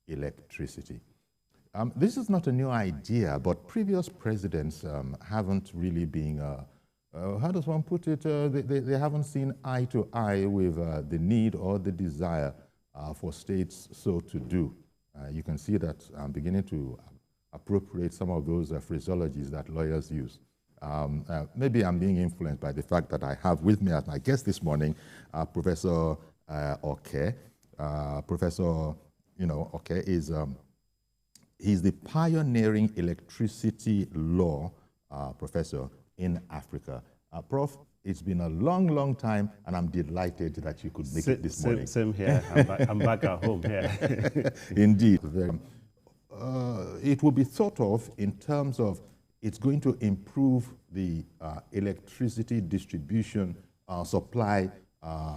electricity. This is not a new idea, but previous presidents haven't really been, how does one put it, they haven't seen eye to eye with the need or the desire for states so to do. You can see that I'm beginning to appropriate some of those phraseologies that lawyers use. Maybe I'm being influenced by the fact that I have with me as my guest this morning, Professor Oke. Professor, Oke is he's the pioneering electricity law professor in Africa. Prof, it's been a long, long time, and I'm delighted that you could make it this morning. Same here. I'm back at home here. Indeed. It will be thought of in terms of it's going to improve the electricity distribution supply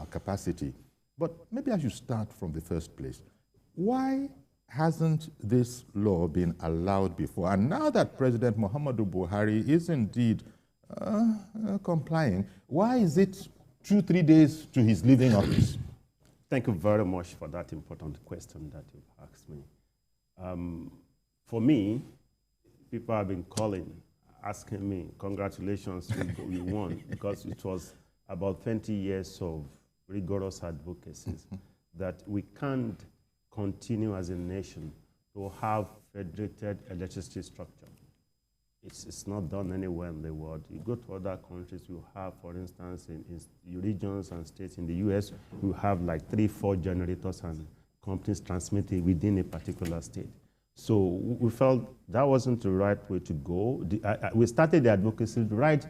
capacity. But maybe I should start from the first place. Why hasn't this law been allowed before? And now that President Muhammadu Buhari is indeed complying, why is it 2-3 days to his leaving office? Thank you very much for that important question that you've asked me. For me, people have been calling, asking me, congratulations, you won, because it was about 20 years of rigorous advocacy that we can't continue as a nation to have federated electricity structure. It's not done anywhere in the world. You go to other countries, you have, for instance, in regions and states in the US, you have like 3-4 generators and companies transmitting within a particular state. So we felt that wasn't the right way to go. We started the advocacy right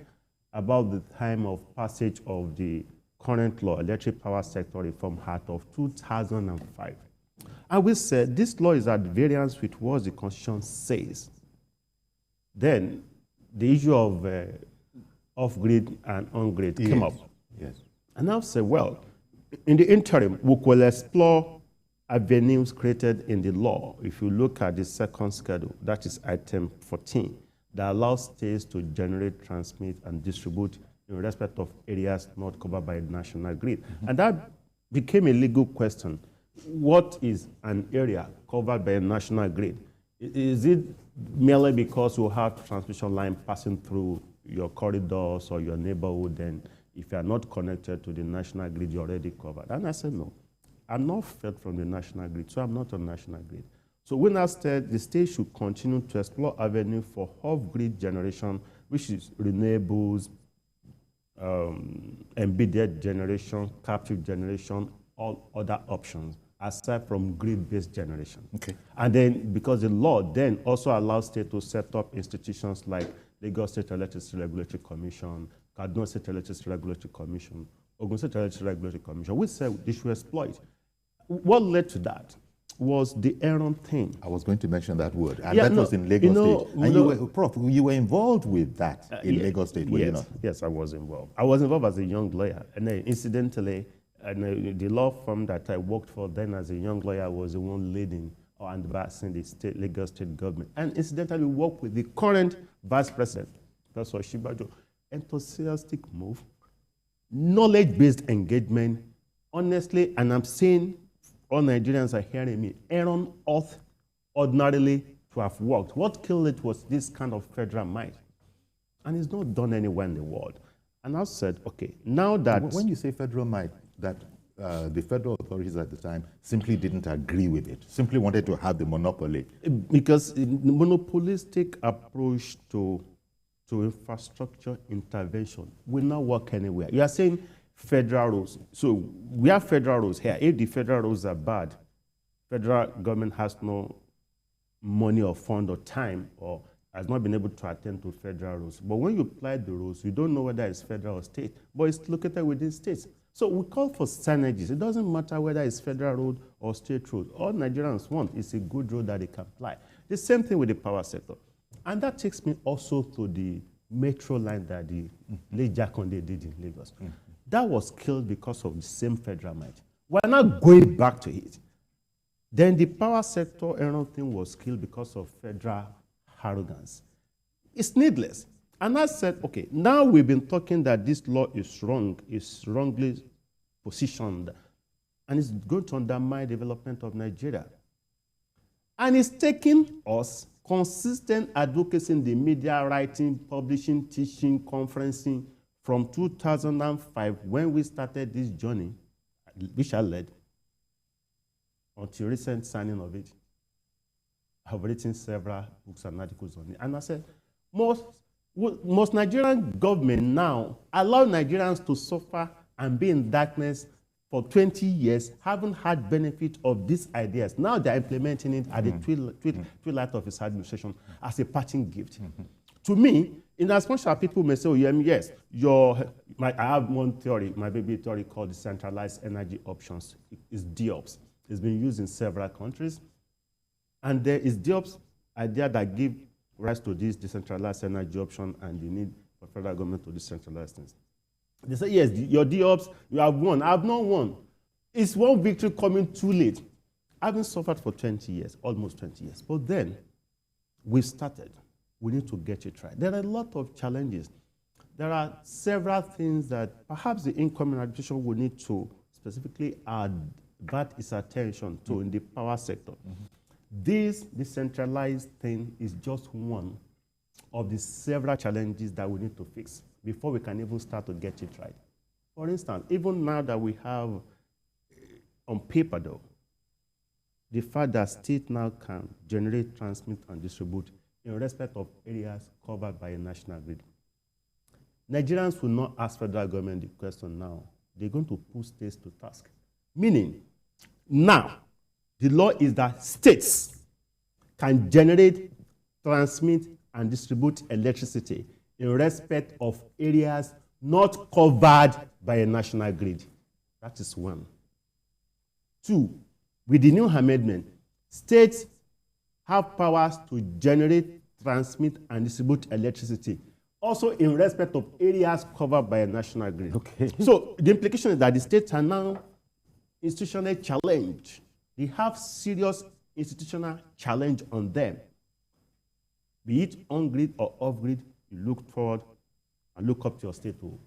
about the time of passage of the current law, Electric Power Sector Reform Act of 2005. And we said this law is at variance with what the Constitution says. Then the issue of off-grid and on-grid came up. Yes. And I said, well, in the interim, we will explore avenues created in the law. If you look at the second schedule, that is item 14, that allows states to generate, transmit, and distribute in respect of areas not covered by the national grid. And that became a legal question. What is an area covered by a national grid? Is it merely because you have transmission line passing through your corridors or your neighborhood, then if you are not connected to the national grid, you're already covered? And I said, no, I'm not fed from the national grid, so I'm not on national grid. So we now said the state should continue to explore avenue for off-grid generation, which is renewables, embedded generation, captive generation, all other options, aside from grid-based generation. Okay. And then, because the law then also allows states to set up institutions like Lagos State Electricity Regulatory Commission, Kaduna State Electricity Regulatory Commission, Ogun State Electricity Regulatory Commission, we said they should exploit. What led to that was the Aaron thing. I was going to mention that word, and that was in Lagos State. And Prof, you were involved with that in Lagos State, were you not? Yes, I was involved. I was involved as a young lawyer, and then incidentally, the law firm that I worked for then as a young lawyer was the one leading or advising the Lagos State government. And incidentally, we worked with the current vice president, Professor Shibajo. Enthusiastic move, knowledge-based engagement, honestly, and I'm saying all Nigerians are hearing me, Aaron ought ordinarily to have worked. What killed it was this kind of federal might. And it's not done anywhere in the world. And I said, okay, now that... When you say federal might, that the federal authorities at the time simply didn't agree with it, simply wanted to have the monopoly. Because the monopolistic approach to infrastructure intervention will not work anywhere. You are saying federal rules. So we have federal rules here. If the federal rules are bad, federal government has no money or fund or time or has not been able to attend to federal rules. But when you apply the rules, you don't know whether it's federal or state, but it's located within states. So we call for synergies. It doesn't matter whether it's federal road or state road. All Nigerians want is a good road that they can apply. The same thing with the power sector. And that takes me also to the metro line that the late Jakonde did in Lagos. That was killed because of the same federal might. We're not going back to it. Then the power sector thing was killed because of federal arrogance. It's needless. And I said, okay, now we've been talking that this law is wrong, is wrongly positioned, and it's going to undermine development of Nigeria. And it's taken us consistent advocacy in the media, writing, publishing, teaching, conferencing from 2005 when we started this journey, which I led, until recent signing of it. I've written several books and articles on it. And I said, most Nigerian government now allow Nigerians to suffer and be in darkness for 20 years, haven't had benefit of these ideas. Now they're implementing it at the twilight of his administration as a parting gift. To me, in as much as people may say, oh, yes, I have one theory, my baby theory called decentralized energy options. It's DEOPS. It's been used in several countries. And there is DEOPS idea that give rise to this decentralized energy option, and you need the federal government to decentralize things. They say, yes, your DEOPS, you have won. I have not won. It's one victory coming too late. I've been suffered for 20 years, almost 20 years. But then we started. We need to get it right. There are a lot of challenges. There are several things that perhaps the incoming administration will need to specifically divert its attention to in the power sector. This decentralized thing is just one of the several challenges that we need to fix before we can even start to get it right. For instance, even now that we have on paper though, the fact that state now can generate, transmit, and distribute in respect of areas covered by a national grid. Nigerians will not ask federal government the question now. They're going to put states to task. Meaning, now, the law is that states can generate, transmit, and distribute electricity in respect of areas not covered by a national grid. That is one. Two, with the new amendment, states have powers to generate, transmit, and distribute electricity, also in respect of areas covered by a national grid. Okay. So the implication is that the states are now institutionally challenged. They have serious institutional challenge on them. Be it on-grid or off-grid, you look forward and look up to your state to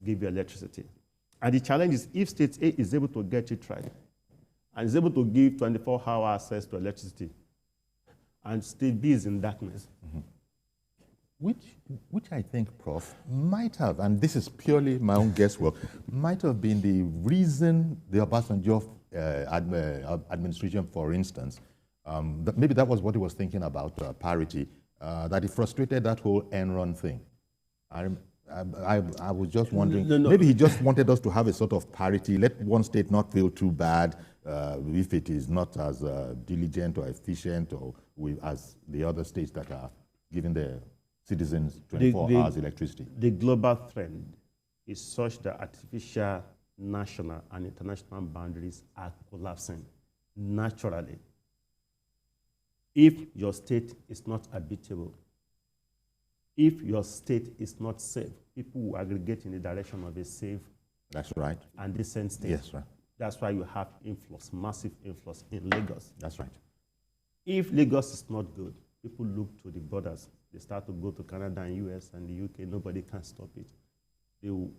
give you electricity. And the challenge is if state A is able to get it right and is able to give 24-hour access to electricity, and state B is in darkness. Which I think, Prof, might have, and this is purely my own guesswork, might have been the reason the Obasanjo administration, for instance, maybe that was what he was thinking about parity, that he frustrated that whole Enron thing. I was just wondering, maybe he just wanted us to have a sort of parity, let one state not feel too bad if it is not as diligent or efficient or as the other states that are giving their citizens 24 hours electricity. The global trend is such that artificial national and international boundaries are collapsing naturally. If your state is not habitable, if your state is not safe, people will aggregate in the direction of a safe, that's right, and decent state. Yes, right. That's why you have influx, massive influx in Lagos. That's right. If Lagos is not good, people look to the borders. They start to go to Canada and US and the UK. Nobody can stop it.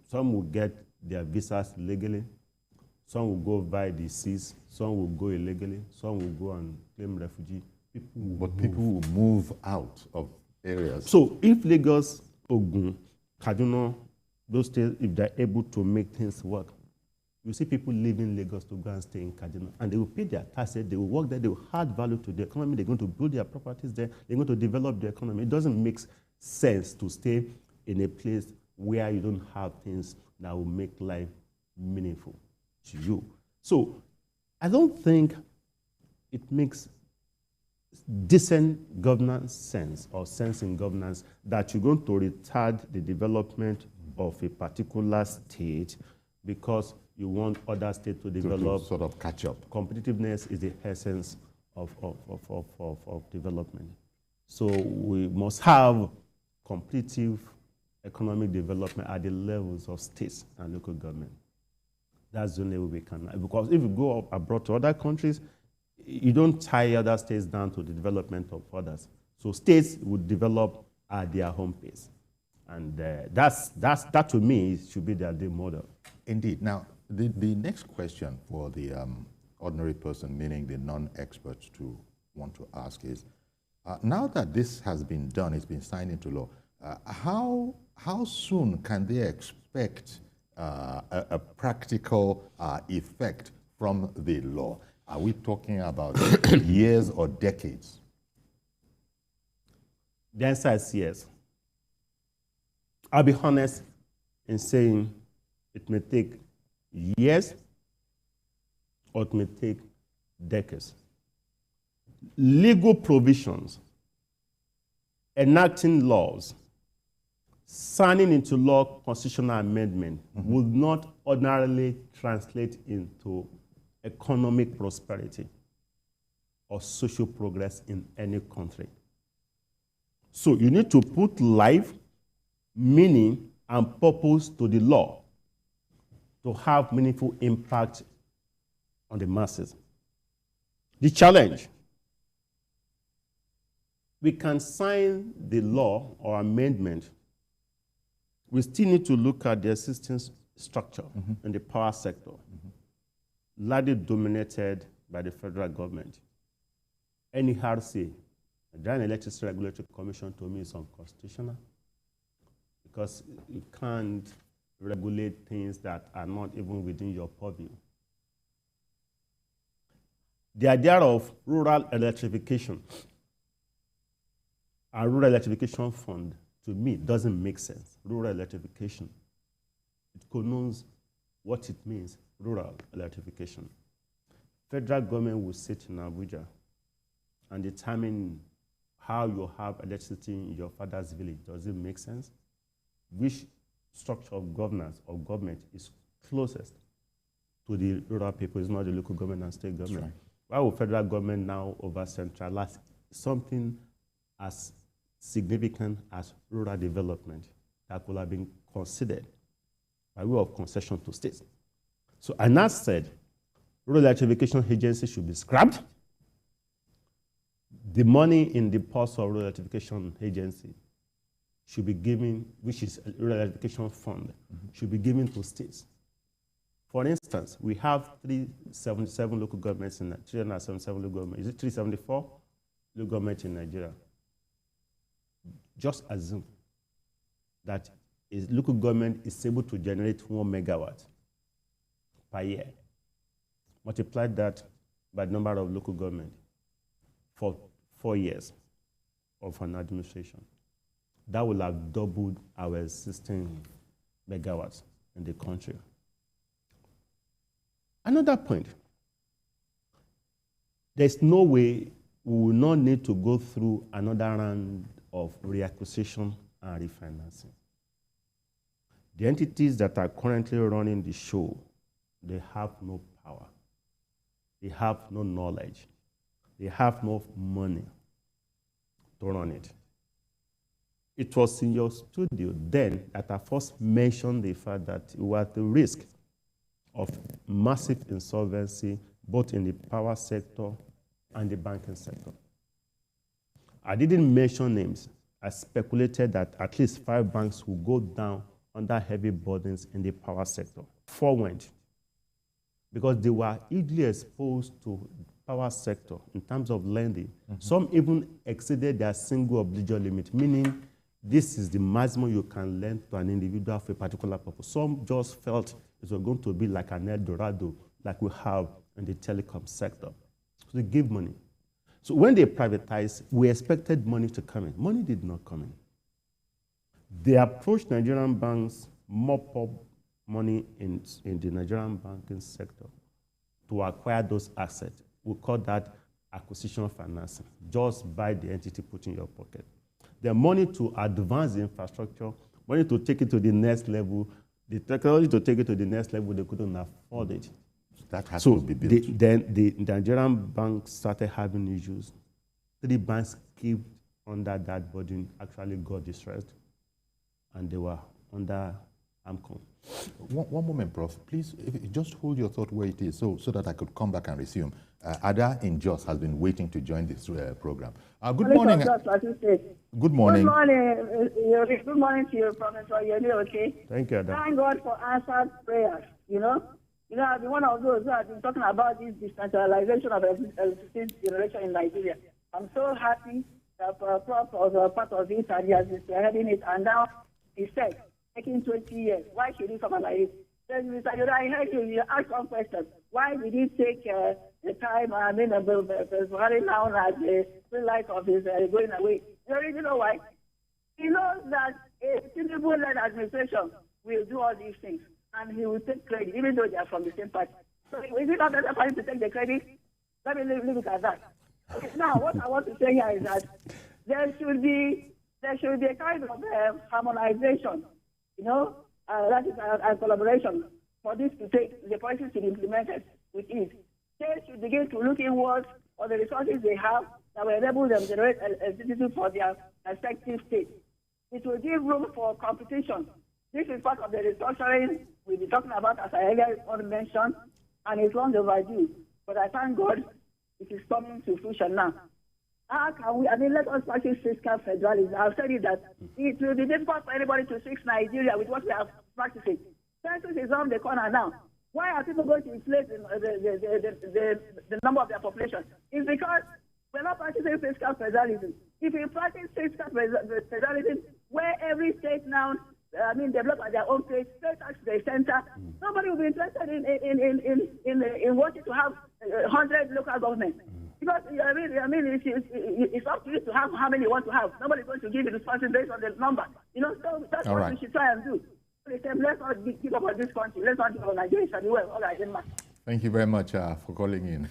Some will get their visas legally. Some will go via the seas. Some will go illegally. Some will go and claim refugee. People will move out of areas. So if Lagos, Ogun, Kaduna, those states, if they're able to make things work, you see people leaving Lagos to go and stay in Kaduna, and they will pay their taxes, they will work there, they will add value to the economy, they're going to build their properties there, they're going to develop the economy. It doesn't make sense to stay in a place where you don't have things that will make life meaningful to you. So I don't think it makes decent governance sense or sense in governance that you're going to retard the development of a particular state because you want other states to develop. To sort of catch up. Competitiveness is the essence of development. So we must have competitive economic development at the levels of states and local government. That's the only way we can. Because if you go abroad to other countries, you don't tie other states down to the development of others. So states would develop at their home pace. And that to me should be the ideal model. Indeed. Now, the next question for the ordinary person, meaning the non-experts to want to ask is, now that this has been done, it's been signed into law, how soon can they expect a practical effect from the law? Are we talking about years or decades? The answer is yes. I'll be honest in saying it may take years or it may take decades. Legal provisions, enacting laws, signing into law constitutional amendment would not ordinarily translate into economic prosperity or social progress in any country. So you need to put life, meaning, and purpose to the law to have meaningful impact on the masses. The challenge: we can sign the law or amendment. We still need to look at the existing structure in the power sector, largely dominated by the federal government. NERC, the Nigerian Electricity Regulatory Commission, to me is unconstitutional because you can't regulate things that are not even within your purview. The idea of rural electrification and rural electrification fund, to me, doesn't make sense. Rural electrification, it connotes what it means, rural electrification. Federal government will sit in Abuja and determine how you have electricity in your father's village. Does it make sense? Which structure of governance or government is closest to the rural people? It's not the local government and state government. Right. Why would federal government now over-centralize something as significant as rural development that could have been considered by way of concession to states? So, and as said, rural electrification agency should be scrapped. The money in the purse of rural electrification agency should be given, which is a rural electrification fund, should be given to states. For instance, we have 377 local governments in Nigeria, 377 local governments. Is it 374 local governments in Nigeria? Just assume that a local government is able to generate 1 megawatt per year. Multiply that by the number of local government for 4 years of an administration. That will have doubled our existing megawatts in the country. Another point, there's no way we will not need to go through another round of reacquisition and refinancing. The entities that are currently running the show, they have no power. They have no knowledge. They have no money to run it. It was in your studio then that I first mentioned the fact that we were at the risk of massive insolvency, both in the power sector and the banking sector. I didn't mention names. I speculated that at least 5 banks will go down under heavy burdens in the power sector. 4 went, because they were easily exposed to power sector in terms of lending. Some even exceeded their single obligor limit, meaning this is the maximum you can lend to an individual for a particular purpose. Some just felt it was going to be like an El Dorado, like we have in the telecom sector. So they give money. So when they privatized, we expected money to come in. Money did not come in. They approached Nigerian banks, mop up money in the Nigerian banking sector to acquire those assets. We call that acquisition financing. Just buy the entity, put in your pocket. The money to advance the infrastructure, money to take it to the next level, the technology to take it to the next level, they couldn't afford it. That has to be built. Then the Nigerian banks started having issues. 3 banks kept under that burden, actually got distressed, and they were under AMCON. One moment, Prof. Please, just hold your thought where it is so that I could come back and resume. Ada in Jos has been waiting to join this program. Good morning. Good morning. Good morning. Good morning to you, Professor Yemi. Okay. Thank you, Ada. Thank God for answered prayers. You know, You know, I've been one of those who have been talking about this decentralization of electricity generation in Nigeria. I'm so happy that Prof was part of it and he has been heading it. And now he said, taking 20 years, why should he come like this? Then Mr. Yoda, I heard you ask one question. Why did he take the time, Buhari now has the green light of his going away? You know why? He knows that a Tinubu-led administration will do all these things, and he will take credit, even though they are from the same party. So is it not better for him to take the credit? Let me leave it at that. Okay, now, what I want to say here is that there should be a kind of harmonization, you know, that is a collaboration for this to take, the policies to be implemented with ease. States should begin to look inwards for the resources they have that will enable them to generate electricity for their respective states. It will give room for competition. This is part of the restructuring we'll be talking about, as I earlier mentioned, and it's long overdue. But I thank God it is coming to fruition now. How can we, let us practice fiscal federalism. I've said it that it will be difficult for anybody to fix Nigeria with what we are practicing. Census is on the corner now. Why are people going to inflate the number of their population? It's because we're not practicing fiscal federalism. If we practice fiscal federalism, where every state now, develop at their own pace, state tax to the center, nobody will be interested in wanting to have 100 local governments. Because it's up to you to have how many you want to have. Nobody's going to give you the responsibility based on the number. You know, so that's what we should try and do. Let's not give up on this country. Let's not give up on Nigeria. Well, all right, thank you very much for calling in.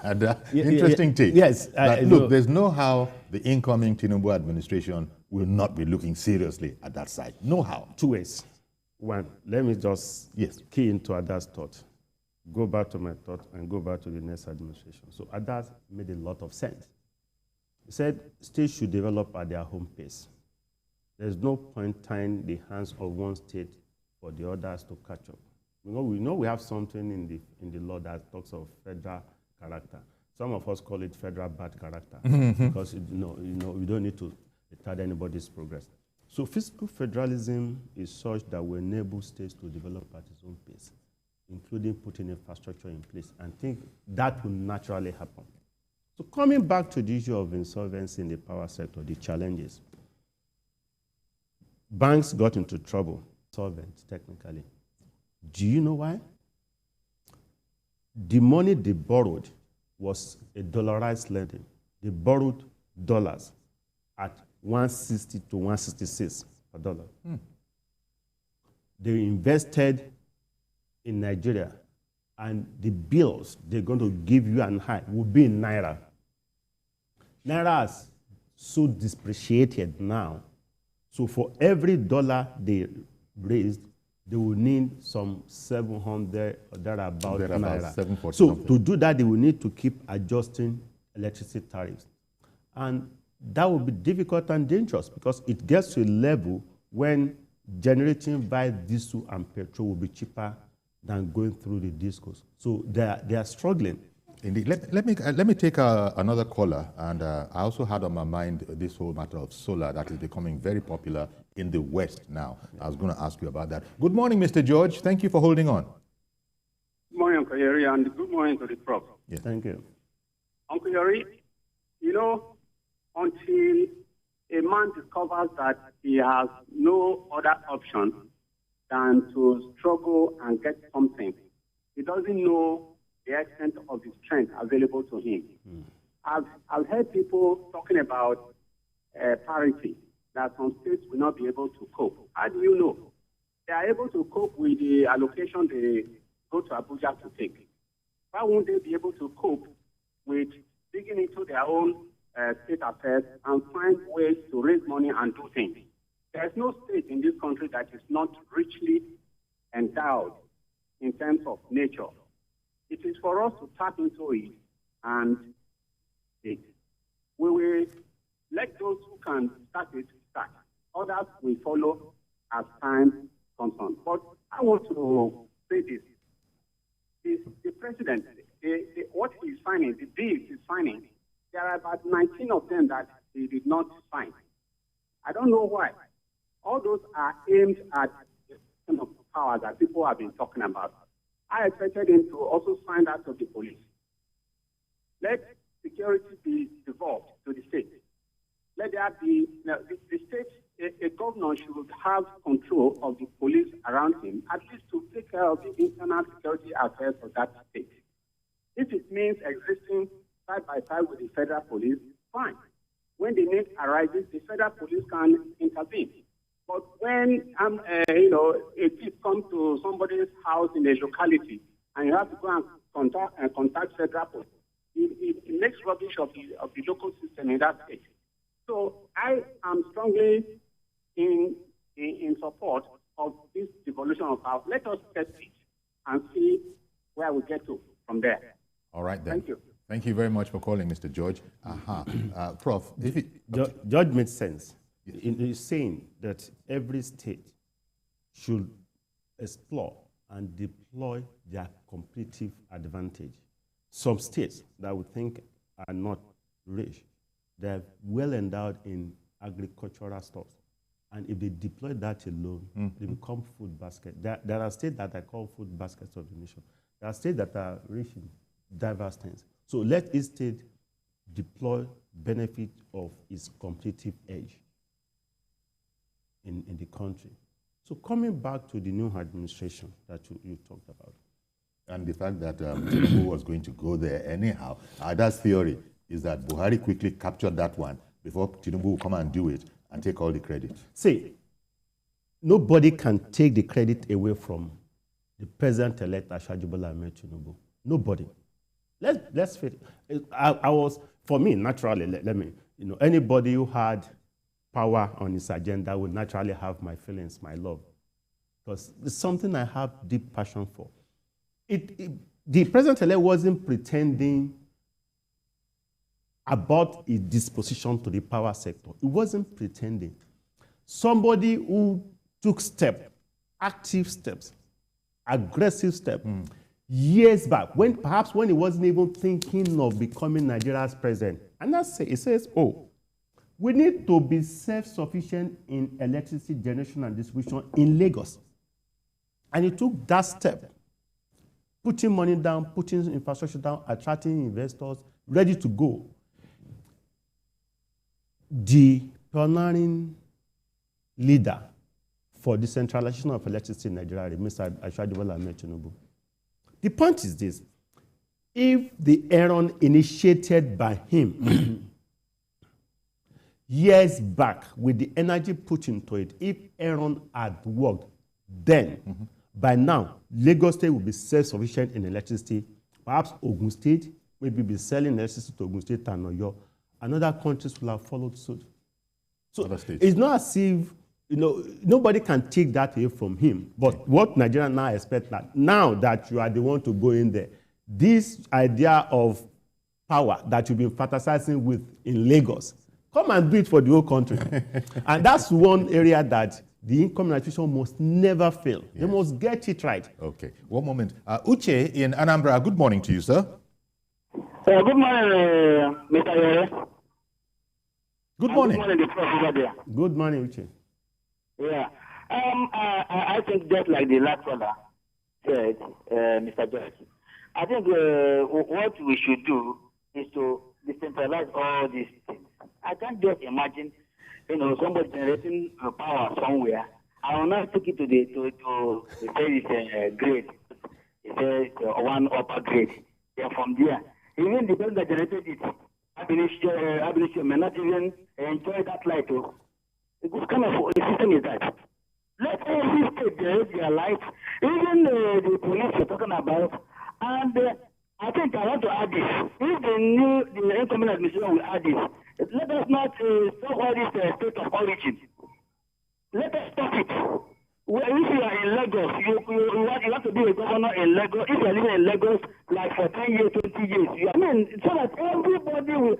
And, interesting take. Yes. Look, there's no how the incoming Tinubu administration will not be looking seriously at that side. No how. Two ways. One, let me just key into Ada's thought. Go back to my thought and go back to the next administration. So Ada made a lot of sense. He said states should develop at their home pace. There's no point tying the hands of one state for the others to catch up. We know we have something in the law that talks of federal character. Some of us call it federal bad character because we don't need to retard anybody's progress. So fiscal federalism is such that will enable states to develop at its own pace, including putting infrastructure in place, and think that will naturally happen. So coming back to the issue of insolvency in the power sector, the challenges. Banks got into trouble, solvent technically. Do you know why? The money they borrowed was a dollarized lending. They borrowed dollars at 160 to 166 per dollar. They invested in Nigeria, and the bills they're going to give you and I will be in Naira. Naira is so depreciated now. So for every dollar they raised, they will need some 700 or thereabout Naira. So to do that, they will need to keep adjusting electricity tariffs. And that will be difficult and dangerous because it gets to a level when generating via diesel and petrol will be cheaper than going through the discos. So they are struggling. Indeed. Let me take another caller, and I also had on my mind this whole matter of solar that is becoming very popular in the West now. I was going to ask you about that. Good morning, Mr. George. Thank you for holding on. Good morning, Uncle Yeri, and good morning to the Prof. Yes. Thank you. Uncle Yeri, you know, until a man discovers that he has no other option than to struggle and get something, he doesn't know the extent of the strength available to him. I've heard people talking about parity, that some states will not be able to cope. How do you know? They are able to cope with the allocation they go to Abuja to take. Why won't they be able to cope with digging into their own state affairs and find ways to raise money and do things? There's no state in this country that is not richly endowed in terms of nature. It is for us to tap into it and we will let those who can start it start. Others will follow as time comes on. But I want to say this. The president, what he's signing, the deals he's signing, there are about 19 of them that he did not sign. I don't know why. All those are aimed at the kind of power that people have been talking about. I expected him to also sign that of the police. Let security be devolved to the state. Let there be, the state, a governor should have control of the police around him, at least to take care of the internal security affairs of that state. If it means existing side by side with the federal police, fine. When the need arises, the federal police can intervene. But when a thief comes to somebody's house in a locality and you have to go and contact federal police, it makes rubbish of the local system in that state. So I am strongly in support of this devolution of power. Let us test it and see where we get to from there. All right, then. Thank you. Thank you very much for calling, Mr. George. Prof, George made sense. He's saying that every state should explore and deploy their competitive advantage. Some states that we think are not rich, they're well endowed in agricultural stuff. And if they deploy that alone, they become food baskets. There are states that are called food baskets of the nation. There are states that are rich in diverse things. So let each state deploy benefit of its competitive edge in the country. So coming back to the new administration that you talked about. And the fact that Tinubu was going to go there anyhow, that's theory, is that Buhari quickly captured that one before Tinubu will come and do it and take all the credit. See, nobody can take the credit away from the president-elect Asiwaju Bola Ahmed Tinubu. Nobody. Let's face it. I was, for me, naturally, let me, anybody who had power on his agenda would naturally have my feelings, my love. Because it's something I have deep passion for. The president-elect wasn't pretending about his disposition to the power sector. He wasn't pretending. Somebody who took steps, active steps, aggressive steps, years back, perhaps when he wasn't even thinking of becoming Nigeria's president. And that's it. It says, we need to be self-sufficient in electricity generation and distribution in Lagos. And he took that step, putting money down, putting infrastructure down, attracting investors, ready to go. The pioneering leader for decentralization of electricity in Nigeria, Mr. Asiwaju Bola Ahmed Tinubu. The point is this: if the error initiated by him years back with the energy put into it, if Aaron had worked then, by now, Lagos State will be self-sufficient in electricity. Perhaps Ogun State maybe be selling electricity to Ogun State and Oyo. And other countries will have followed suit. So it's not as if, nobody can take that away from him. But what Nigeria now expect that now that you are the one to go in there, this idea of power that you've been fantasizing with in Lagos, come and do it for the whole country. And that's one area that the income administration must never fail. Yes. They must get it right. Okay. One moment. Uche in Anambra, good morning to you, sir. Good morning, Mr. Yore. Good morning. Good morning, over there. Good morning, Uche. Yeah. I think just like the last caller said, Mr. George, I think what we should do is to decentralize all these things. I can't just imagine, somebody generating power somewhere. I will not take it to the grade. It says one upper grade. Then from there, even the person that generated it, Abinishio may not even enjoy that light. What kind of a system is that? Let every state generate their light, even the police you're talking about. And I think I want to add this. If the incoming administration will add this, let us not stop all this state of origin. Let us stop it. Well, if you are in Lagos, you want to be a governor in Lagos. If you are living in Lagos, like for 10 years, 20 years, so that everybody will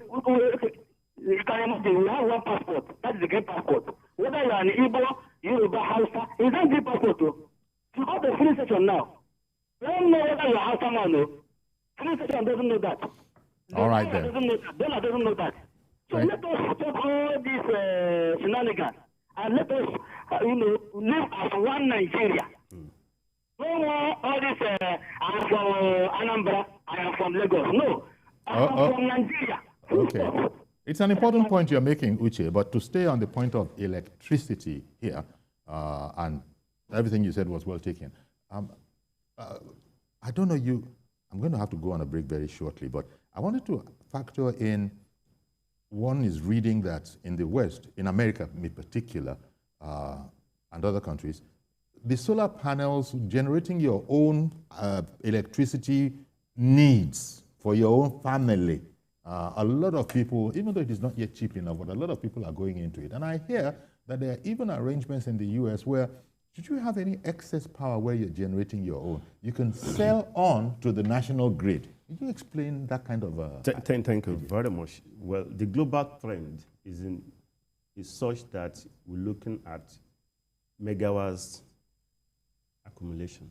you can imagine, we have one passport. That is the great passport. Whether you are an Igbo, Yoruba, Hausa, it's not great passport. You go to filling station now. They don't know whether you are Hausa now, no. Filling station doesn't know that. All right, then. Dollar doesn't know that. So let us stop all these shenanigans and let us, live as one Nigeria. don't want all this, I'm from Anambra, I am from Lagos. No, I'm from Nigeria. Okay. It's an important point you're making, Uche, but to stay on the point of electricity here, and everything you said was well taken. I don't know I'm going to have to go on a break very shortly, but I wanted to factor in, one is reading that in the West, in America in particular, and other countries, the solar panels generating your own electricity needs for your own family. A lot of people, even though it is not yet cheap enough, but a lot of people are going into it. And I hear that there are even arrangements in the US where, should you have any excess power where you're generating your own, you can sell on to the national grid. Could you explain that kind of... Thank you very much. Well, the global trend is such that we're looking at megawatts accumulation,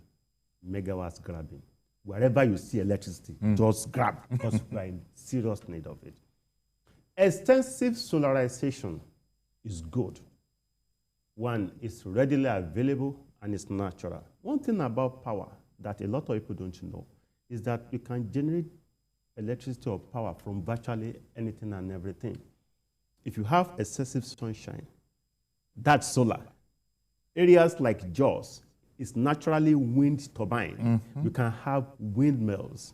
megawatts grabbing. Wherever you see electricity, just grab, because we are in serious need of it. Extensive solarization is good. One, it's readily available and it's natural. One thing about power that a lot of people don't know is that you can generate electricity or power from virtually anything and everything. If you have excessive sunshine, that's solar. Areas like Jaws, it's naturally wind turbine. You can have windmills.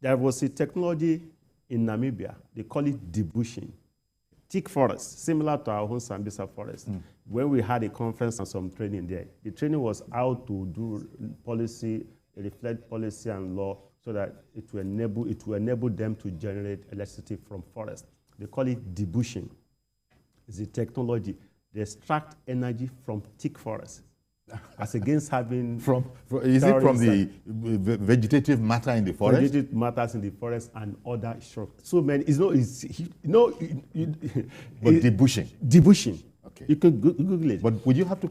There was a technology in Namibia, they call it debushing. Thick forest, similar to our own Sambisa forest. When we had a conference and some training there, the training was how to do policy, reflect policy and law so that it will enable them to generate electricity from forest. They call it debushing. It's a technology. They extract energy from thick forest, as against having is it from the vegetative matter in the forest? Vegetative matters in the forest and other shrubs. So many. But debushing. Debushing. Okay. You can Google it. But would you have to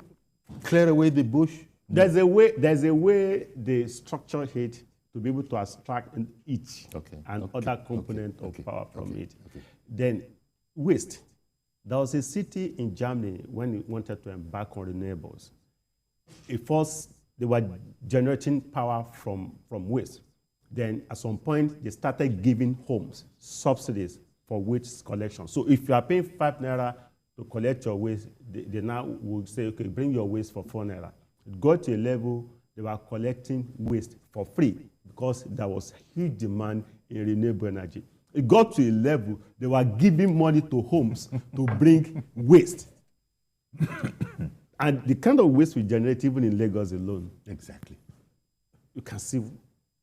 clear away the bush? There's a way they structure it to be able to extract it and other components of power from it. Then waste. There was a city in Germany when it wanted to embark on renewables. First, they were generating power from waste. Then at some point, they started giving homes subsidies for waste collection. So if you are paying 5 naira to collect your waste, they now would say, okay, bring your waste for 4 naira. It got to a level they were collecting waste for free because there was huge demand in renewable energy. It got to a level they were giving money to homes to bring waste. And the kind of waste we generate even in Lagos alone. Exactly. You can see,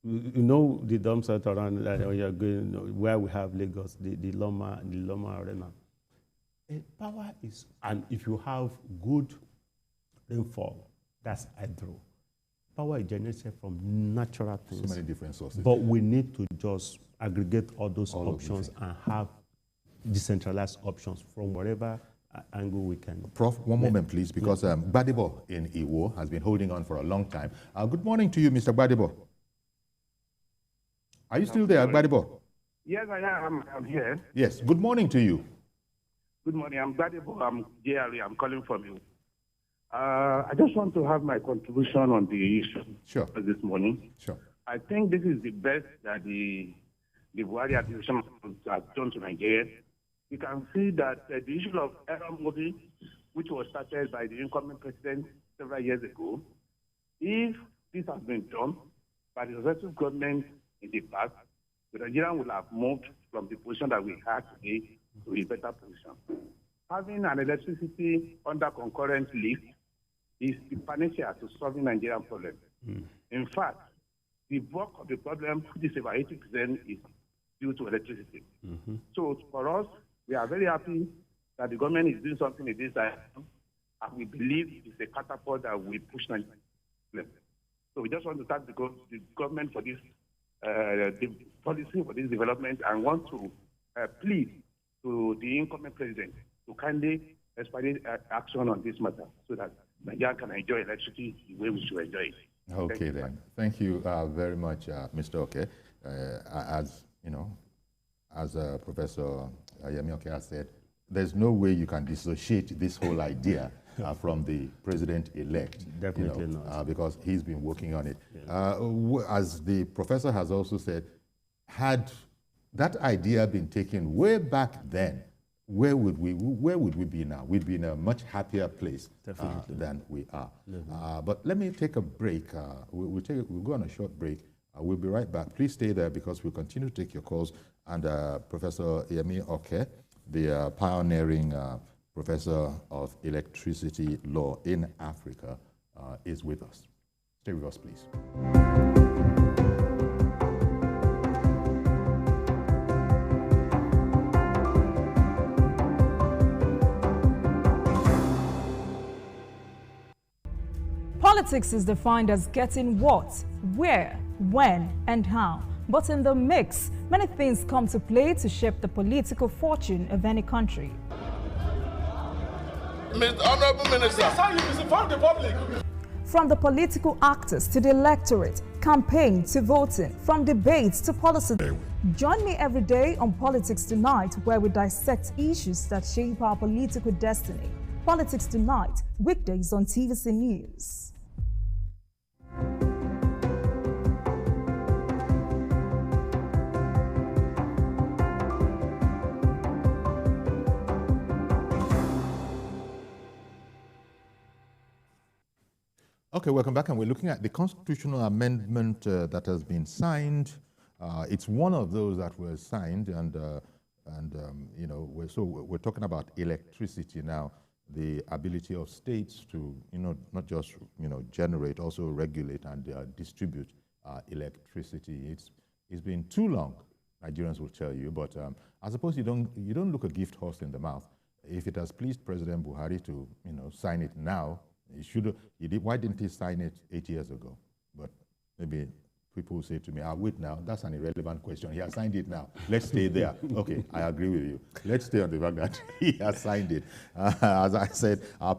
you know the dump site around you're going, where we have Lagos, the Loma Arena. Power is, and if you have good rainfall, that's hydro. Power is generated from natural things. So many different sources. But we need to just aggregate all those options and have decentralized options from whatever angle we can. Prof, one moment, please, because Gbadebo in Iwo has been holding on for a long time. Good morning to you, Mr. Gbadebo. Are you still there, Gbadebo? Yes, I am. I'm here. Yes. Good morning to you. Good morning. I'm Gbadebo. I'm JRE. I'm calling from you. I just want to have my contribution on the issue this morning. Sure. I think this is the best that the Buhari administration has done to Nigeria. You can see that the issue of error moving, which was started by the incoming president several years ago, if this has been done by the successive government in the past, the Nigerian will have moved from the position that we have today to a better position. Having an electricity under concurrent list is the panacea to solving Nigerian problems. In fact, the bulk of the problem, which is about 80%, is due to electricity. So for us, we are very happy that the government is doing something in this time, and we believe it's a catapult that will push Nigeria. So we just want to thank the government for this the policy, for this development, and want to plead to the incoming president to kindly expedite action on this matter so that Nigeria can enjoy electricity the way we should enjoy it. Okay, then. Thank you very much, Mr. Oke. As you know, as Professor Yemi Oke has said, there's no way you can dissociate this whole idea from the president-elect. Definitely not. Because he's been working on it. As the professor has also said, had that idea been taken way back then, where would we be now? We'd be in a much happier place than we are. But let me take a break. We'll go on a short break. We'll be right back. Please stay there because we'll continue to take your calls. And Professor Yemi Oke, the pioneering professor of electricity law in Africa, is with us. Stay with us, please. Politics is defined as getting what, where, when, and how. But in the mix, many things come to play to shape the political fortune of any country. Honorable Minister, that's how you misinform the public. From the political actors to the electorate, campaign to voting, from debates to policy. Join me every day on Politics Tonight, where we dissect issues that shape our political destiny. Politics Tonight, weekdays on TVC News. Okay, welcome back, and we're looking at the constitutional amendment that has been signed. It's one of those that were signed, and we're talking about electricity now, the ability of states to, not just, generate, also regulate and distribute electricity. It's been too long, Nigerians will tell you, but I suppose you don't look a gift horse in the mouth. If it has pleased President Buhari to, sign it now, why didn't he sign it 8 years ago? But maybe people will say to me, wait now, that's an irrelevant question. He has signed it now. Let's stay there. Okay, I agree with you. Let's stay on the fact that he has signed it. As I said, our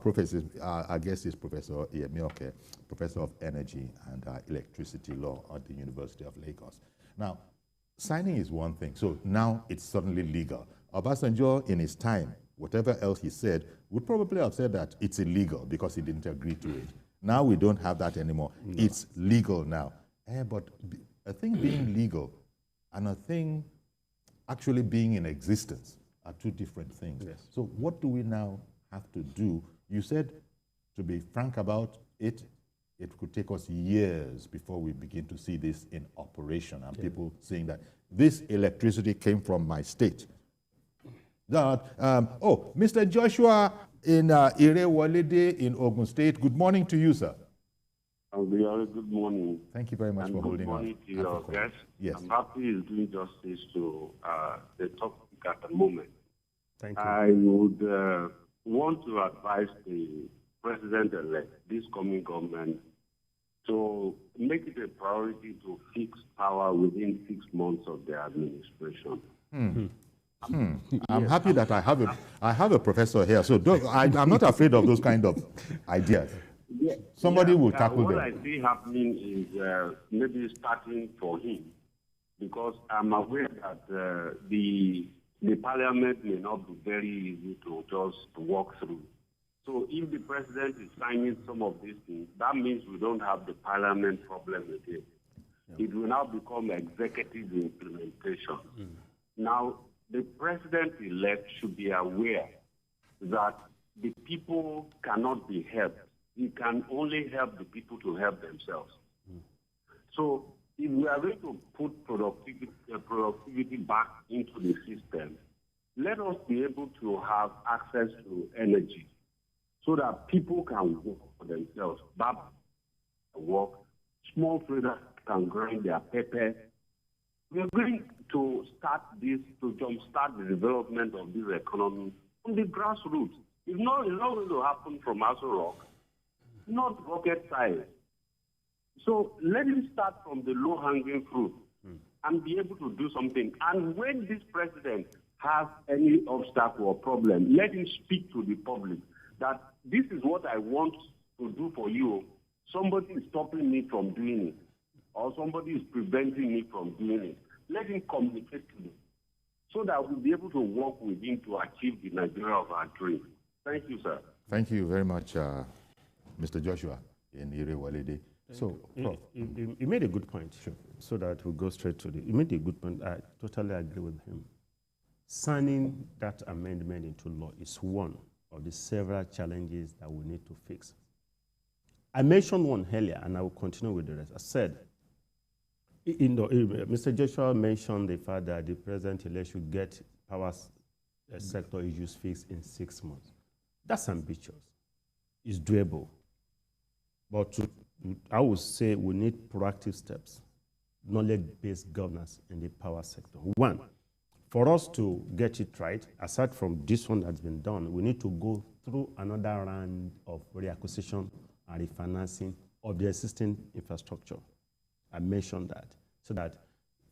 guest is Professor Yemi Oke, Professor of Energy and Electricity Law at the University of Lagos. Now, signing is one thing. So now it's suddenly legal. Obasanjo, in his time, whatever else he said, would probably have said that it's illegal because he didn't agree to it. Now we don't have that anymore. No. It's legal now. But a thing being legal and a thing actually being in existence are two different things. Yes. So what do we now have to do? You said, to be frank about it, it could take us years before we begin to see this in operation, and people saying that this electricity came from my state. Mr. Joshua in Irewolide in Ogun State. Good morning to you, sir. Good morning. Thank you very much for holding on. Good morning to your guest. Yes. I'm happy he's doing justice to the topic at the moment. Thank you. I would want to advise the president-elect, this coming government, to make it a priority to fix power within 6 months of their administration. I'm happy that I have a professor here, so I'm not afraid of those kind of ideas. Somebody will tackle them. What I see happening is maybe starting for him, because I'm aware that the parliament may not be very easy to just walk through. So if the president is signing some of these things, that means we don't have the parliament problem again. Yeah. It will now become executive implementation. Now, the president-elect should be aware that the people cannot be helped. He can only help the people to help themselves. So if we are going to put productivity back into the system, let us be able to have access to energy so that people can work for themselves. Work, small traders can grind their pepper. We are going to start this, to jumpstart the development of this economy from the grassroots. It's not going to happen from Aso Rock, not rocket science. So let him start from the low-hanging fruit and be able to do something. And when this president has any obstacle or problem, let him speak to the public that this is what I want to do for you. Somebody is stopping me from doing it, or somebody is preventing me from doing it. Let him communicate to them so that we'll be able to work with him to achieve the Nigeria of our dream. Thank you, sir. Thank you very much, Mr. Joshua in Irewalede. So, he made a good point. Sure. So that we go straight to he made a good point. I totally agree with him. Signing that amendment into law is one of the several challenges that we need to fix. I mentioned one earlier, and I will continue with the rest. I said, Mr. Joshua mentioned the fact that the president elect should get power sector issues fixed in 6 months. That's ambitious. It's doable. But I would say we need proactive steps, knowledge-based governance in the power sector. One, for us to get it right, aside from this one that's been done, we need to go through another round of reacquisition and refinancing of the existing infrastructure. I mentioned that, so that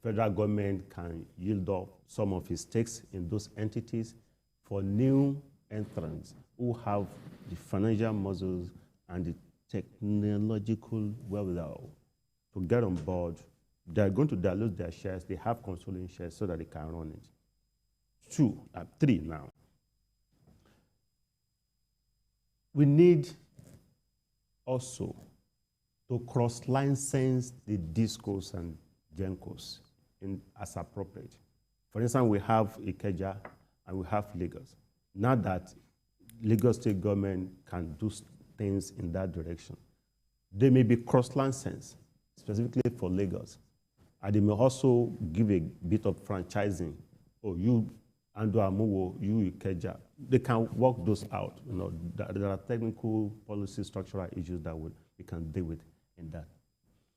federal government can yield up some of its stakes in those entities for new entrants who have the financial muscles and the technological wherewithal to get on board. They're going to dilute their shares. They have controlling shares so that they can run it. 3 now. We need also to cross-license the DISCOs and GENCOs as appropriate. For instance, we have Ikeja and we have Lagos. Now that Lagos state government can do things in that direction, they may be cross-licensed specifically for Lagos. And they may also give a bit of franchising. Oh, you Ando Amuwo, you Ikeja. They can work those out. There are technical policy structural issues that we can deal with in that.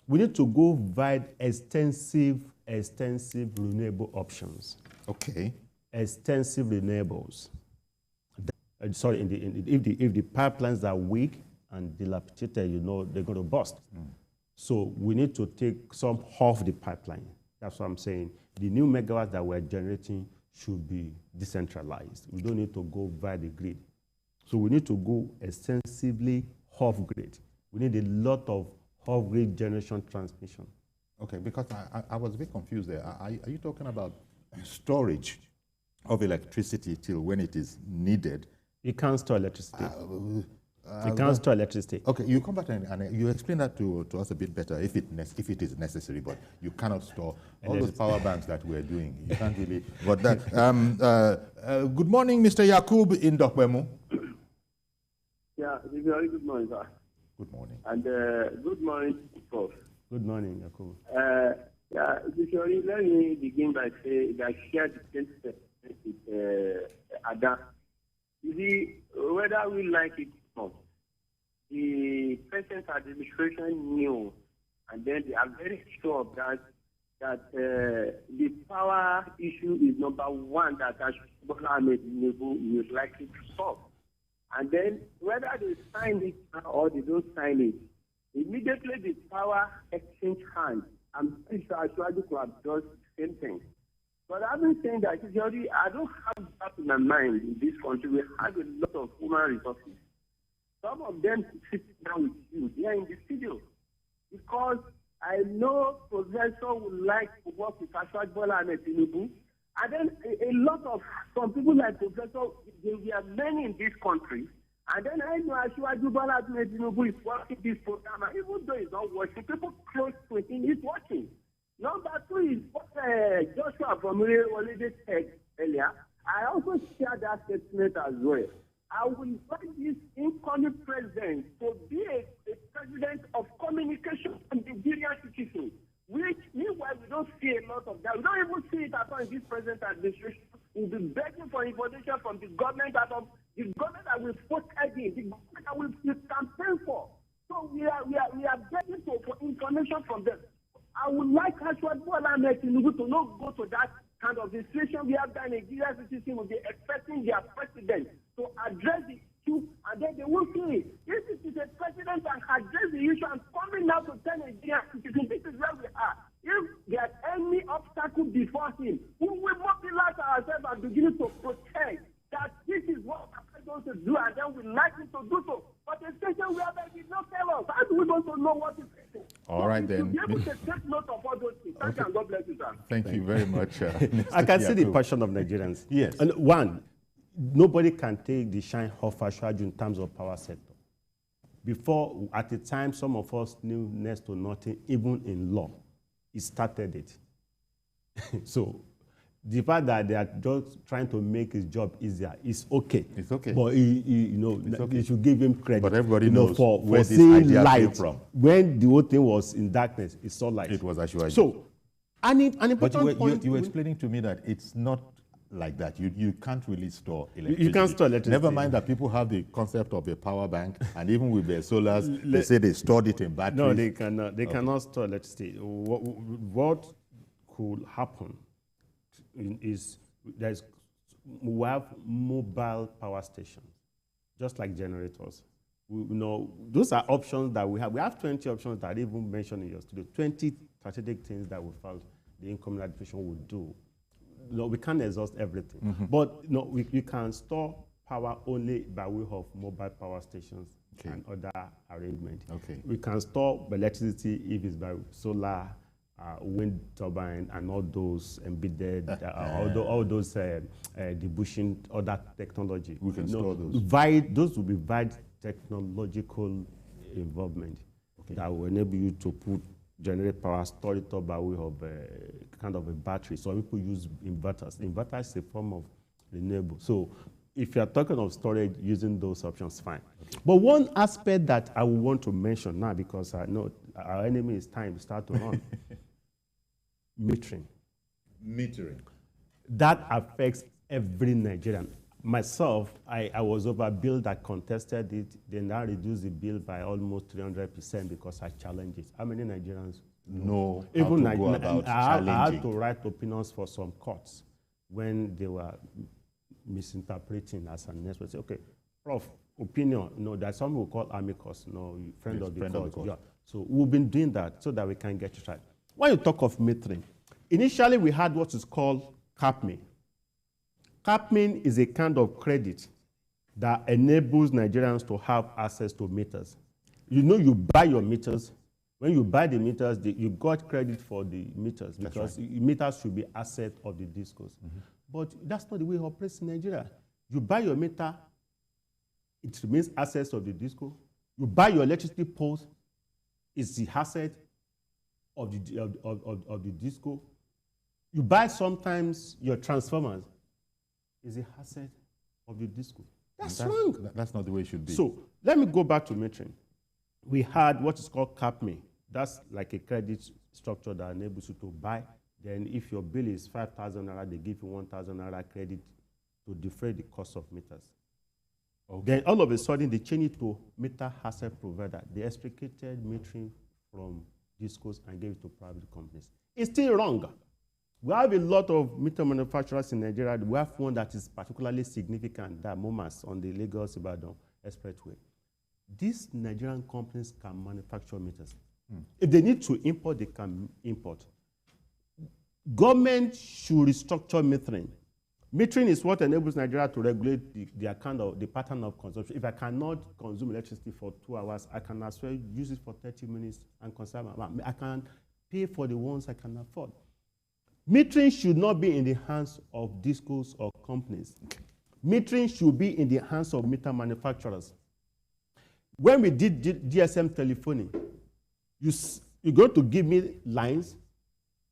We need to go via extensive renewable options. Okay. Extensive renewables. Sorry, if the pipelines are weak and dilapidated, they're going to burst. So we need to take some off the pipeline. That's what I'm saying. The new megawatts that we're generating should be decentralized. We don't need to go via the grid. So we need to go extensively off-grid. We need a lot of off-grid generation transmission. Okay, because I was a bit confused there. Are you talking about storage of electricity till when it is needed? You can't store electricity. You can't store electricity. Okay, you come back and you explain that to us a bit better if it is necessary, but you cannot store all those power banks that we're doing. You can't really. But that. Good morning, Mr. Yakub in Dokbemu. Yeah, very good morning, sir. Good morning. And good morning, prof. Good morning, Yakub. Yeah, usually let me begin by saying that I share the same statement with Ada. You see, whether we like it or not, the present administration knew, and then they are very sure that the power issue is number one that Bola Ahmed Tinubu is likely to solve. And then whether they sign it or they don't sign it, immediately the power exchange hands. I'm pretty sure Ashwadi could have done the same thing. But I've been saying that usually I don't have that in my mind in this country. We have a lot of human resources. Some of them sit down with you. They are in the studio. Because I know Professor would like to work with Ashwadi Bola and Tinubu. And then a lot of some people like Professor, there are many in this country. And then I know Ashwadi Bola and Tinubu is watching this program. And even though he's not watching, people close to him is watching. Number 2 is what Joshua from Irewalede said earlier. I also share that statement as well. I will invite this incoming president to be a president of communication and Nigerian citizens, which meanwhile we don't see a lot of that. We don't even see it at all in this present administration. We'll be begging for information from the government that we voted in, the government that we campaign for. So we are begging for information from them. I would like Ashwadi Bola and Tinubu to not go to that kind of situation we have done. Nigerian citizens will be expecting their president to address the issue, and then they will see it. If it is a president that address the issue and coming now to tell Nigerian citizens, this is where we are. If there's any obstacle before him, we will mobilize ourselves and begin to protect that this is what we're going to do, and then we like him to do so. But the station where they did not tell us, how do we want to know what is happening? All right, then. Be able to take note of all those things. Thank you, and God bless you, sir. Thank you very much. I can see the passion of Nigerians. Yes. And one, nobody can take the shine off Ashwaju in terms of power sector. Before, at the time, some of us knew next to nothing, even in law. He started it. So the fact that they are just trying to make his job easier is okay. It's okay. But you should give him credit. But everybody knows for where this seeing idea light came from. when the whole thing was in darkness. He saw light. It was Ashwaju. So, an important But point. you were explaining to me that it's not like that. You can't really store electricity. You can't store electricity. Never mind that people have the concept of a power bank, and even with their solars, they say they stored it in batteries. No, they cannot. They cannot store electricity. What could happen is we have mobile power stations, just like generators. Those are options that we have. We have 20 options that I even mentioned in your studio. 20 strategic things that we felt the income administration would do. We can't exhaust everything, but we can store power only by way of mobile power stations and other arrangements. We can store electricity if it's by solar, wind turbine, and all those embedded, all those debushing other technology. We can store those. Those will be wide technological involvement that will enable you to generate power, store it up by way of kind of a battery. So people use inverters. Inverters is a form of renewable. So if you're talking of storage, using those options, fine. But one aspect that I would want to mention now, because I know our enemy is time to start to run, metering. Metering. That affects every Nigerian. Myself, I was overbilled. I contested it. They now reduced the bill by almost 300% because I challenged it. How many Nigerians know even how to go about challenging? I had to write opinions for some courts when they were misinterpreting as an expert. Okay, Prof, opinion. There's something we call amicus. Friend of the court. Yeah. So we've been doing that so that we can get it right. When you talk of metering, initially we had what is called CAPME. CAPME is a kind of credit that enables Nigerians to have access to meters. You buy your meters. When you buy the meters, you got credit for the meters because meters should be asset of the discos. But that's not the way it operates in Nigeria. You buy your meter, it remains assets of the disco. You buy your electricity poles, it's the asset of the disco. You buy sometimes your transformers, is the asset of the disco. That's wrong. That's not the way it should be. So let me go back to metering. We had what is called CAPME. That's like a credit structure that enables you to buy. Then if your bill is 5,000 naira, they give you 1,000 naira credit to defray the cost of meters. Then all of a sudden, they change it to meter asset provider. They extricated metering from discos and gave it to private companies. It's still wrong. We have a lot of meter manufacturers in Nigeria. We have one that is particularly significant, that Momas on the Lagos-Ibadan Expressway. These Nigerian companies can manufacture meters. If they need to import, they can import. Government should restructure metering. Metering is what enables Nigeria to regulate the pattern of consumption. If I cannot consume electricity for 2 hours, I can as well use it for 30 minutes and consume. I can pay for the ones I can afford. Metering should not be in the hands of discos or companies. Metering should be in the hands of meter manufacturers. When we did GSM telephony, you're going to give me lines.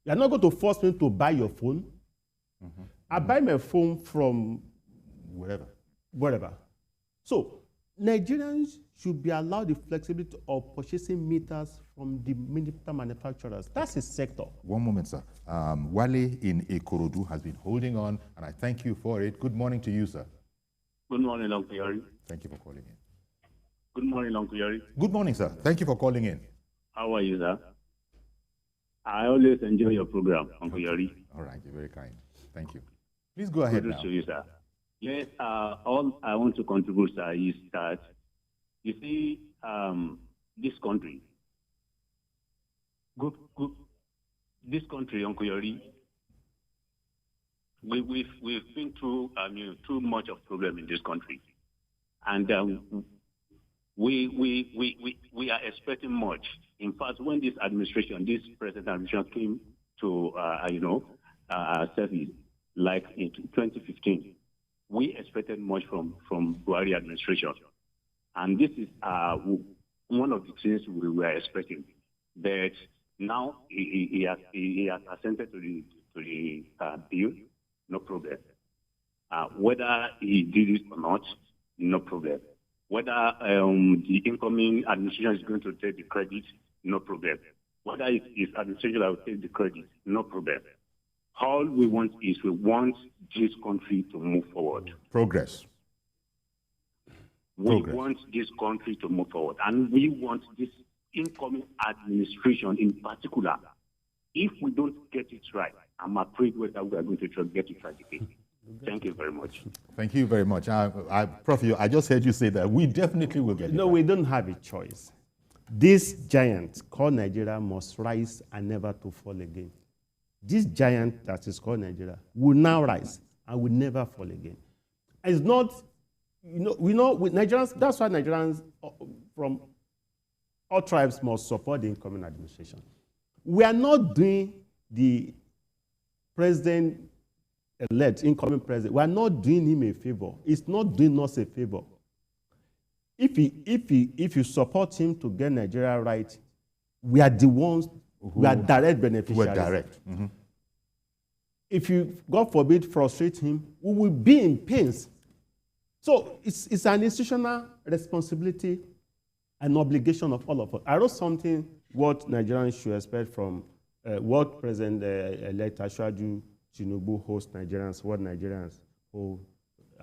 You're not going to force me to buy your phone. I buy my phone from wherever. So Nigerians should be allowed the flexibility of purchasing meters from the meter manufacturers. That's a sector. One moment, sir. Wale in Ikorodu has been holding on, and I thank you for it. Good morning to you, sir. Good morning, Uncle Yori. Thank you for calling in. Good morning, Uncle Yori. Good morning, sir. Thank you for calling in. How are you, sir? I always enjoy your program, Uncle Yori. All right, you're very kind. Thank you. Please go ahead now. To you, sir. Yes, all I want to contribute, sir, is that, you see, this country, this country, Uncle Yori, we've been through, too much of problem in this country. And we are expecting much. In fact, when this present administration came to, service, like in 2015, we expected much from Buhari administration. And this is one of the things we were expecting. But now he has assented to the bill, no problem. Whether he did it or not, no problem. Whether the incoming administration is going to take the credit, no problem. Whether his administration will take the credit, no problem. All we want is we want this country to move forward. Progress. We want this country to move forward. And we want this incoming administration in particular. If we don't get it right, I'm afraid whether we are going to try to get it right again. Thank you very much. Thank you very much. Prof, I just heard you say that we definitely will get it. No, we don't have a choice. This giant called Nigeria must rise and never to fall again. This giant that is called Nigeria will now rise and will never fall again. It's not, we know with Nigerians, that's why Nigerians from all tribes must support the incoming administration. We are not doing the president-elect, incoming president, we are not doing him a favor. It's not doing us a favor. If you support him to get Nigeria right, we are the ones who are direct beneficiaries. We're direct. Mm-hmm. If you, God forbid, frustrate him, we will be in pains. So it's an institutional responsibility and obligation of all of us. I wrote something what Nigerians should expect from what President-elect Asiwaju Tinubu hosts Nigerians, what Nigerians hold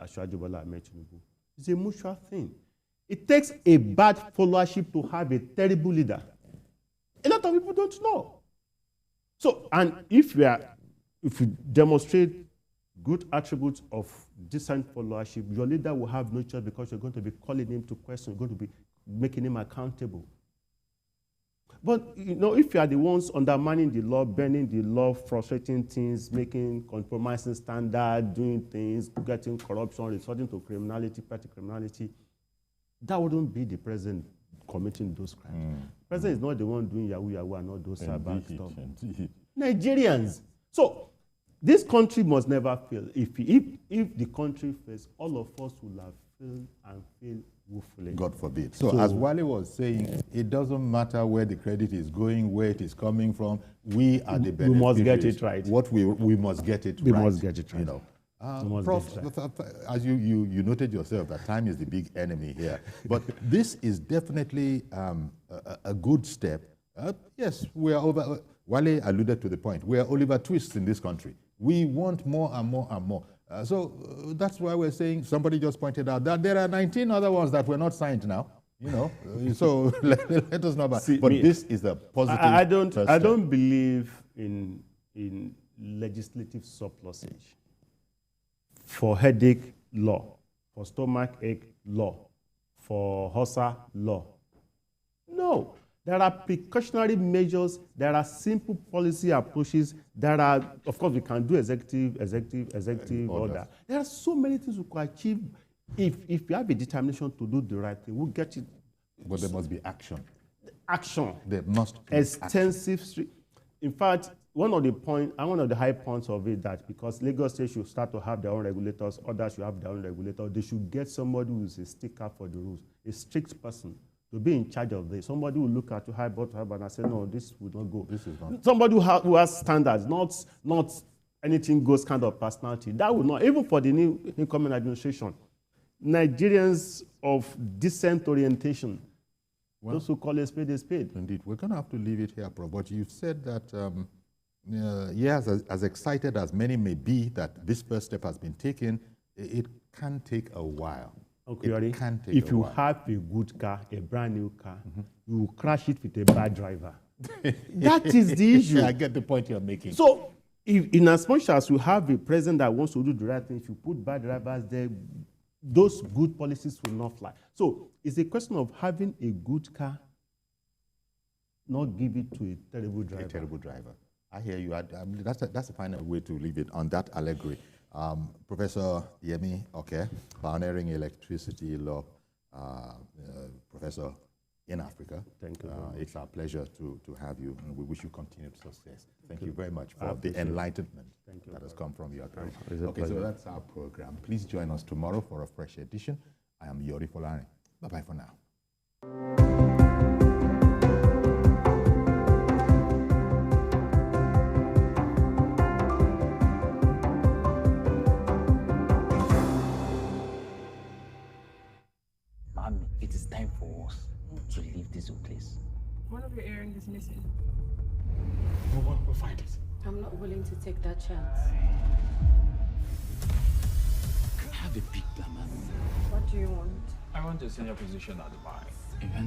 Asiwaju Bola Ahmed Tinubu. It's a mutual thing. It takes a bad followership to have a terrible leader. A lot of people don't know. So, and if you demonstrate good attributes of decent followership, your leader will have no choice because you're going to be calling him to question, you're going to be making him accountable. But, if you are the ones undermining the law, bending the law, frustrating things, making compromising standards, doing things, getting corruption, resorting to criminality, petty criminality, that wouldn't be the president committing those crimes. The president is not the one doing Yahoo Yahoo and all those bad stuff. Nigerians. So this country must never fail. If the country fails, all of us will have failed and failed woefully. God forbid. So as Wale was saying, it doesn't matter where the credit is going, where it is coming from. We are the beneficiaries. We must get it right. We must get it right. We must get it right. Prof, as you noted yourself, that time is the big enemy here. But this is definitely a good step. Yes, we are over. Wale alluded to the point. We are Oliver Twist in this country. We want more and more and more. So that's why we're saying, somebody just pointed out that there are 19 other ones that were not signed now. So let us know about. But this is a positive. I don't believe in legislative surplusage. For headache law, for stomach ache law, for HOSA law. No, there are precautionary measures, there are simple policy approaches, there are, of course, we can do executive order. There are so many things we can achieve if we have a determination to do the right thing, we'll get it. But there must be action. Action. There must be extensive action. In fact, one of the high points of it that because Lagos State should start to have their own regulators, others should have their own regulators, they should get somebody who is a sticker for the rules, a strict person to be in charge of this. Somebody will look at you high and say, no, this will not go. This is not. Somebody who has standards, not anything goes kind of personality. That will not, even for the new incoming administration, Nigerians of decent orientation, those who call a spade a spade. Indeed. We're going to have to leave it here, Prof. But you've said that, yes, as excited as many may be that this first step has been taken, it can take a while. Okay, it can take if a you while. have a good car, a brand new car, you will crash it with a bad driver. That is the issue. I get the point you're making. So, in as much as you have a president that wants to do the right thing, if you put bad drivers there, those good policies will not fly. So it's a question of having a good car, not give it to a terrible driver. A terrible driver. I hear you. That's a final way to leave it on that allegory. Professor Yemi, pioneering electricity law. Professor in Africa. Thank you. It's our pleasure to have you, and we wish you continued success. Thank you very much for the enlightenment that has come from your approach. Okay, so that's our program. Please join us tomorrow for a fresh edition. I am Yori Folari. Bye-bye for now. Mommy, it is time for us to leave this place. One of your earrings is missing. We'll find it. I'm not willing to take that chance. Have a big plan, Mommy. What do you want? I want a senior position at the bank. If any